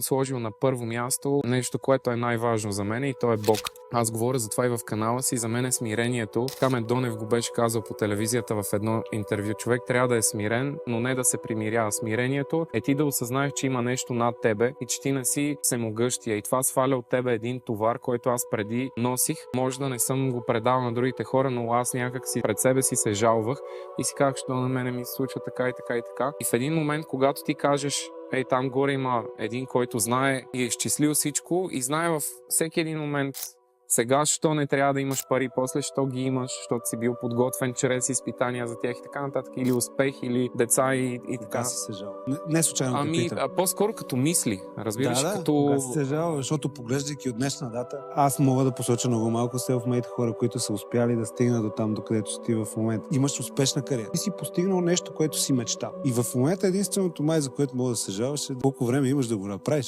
сложил на първо място нещо, което е най-важно за мен и то е Бог. Аз говоря за това и в канала си. За мен е смирението. Камен Донев го беше казал по телевизията в едно интервю. Човек трябва да е смирен, но не да се примирява. Смирението е ти да осъзнаеш, че има нещо над тебе и че ти не си всемогъщия. И това сваля от тебе един товар, който аз преди носих. Може да не съм го предал на другите хора, но аз някак си пред себе си се жалвах и си казах, що на мене ми се случва така и така и така. И в един момент, когато ти кажеш, там горе има един, който знае и е изчислил всичко и знае във всеки един момент сега, що не трябва да имаш пари, после, що ги имаш, защото си бил подготвен чрез изпитания за тях и така нататък, или успех, или деца и така. Кога си се жал? Не случайно те питам. По-скоро като мисли, разбираш, като... Кога си се жал, защото поглеждайки от днешна дата, аз мога да посоча много малко селфмейт хора, които са успяли да стигнат до там, докъдето си ти в момента. Имаш успешна кариера. Ти си постигнал нещо, което си мечтал. И в момента единственото май, за което мога да се жалваш, е колко време имаш да го направиш.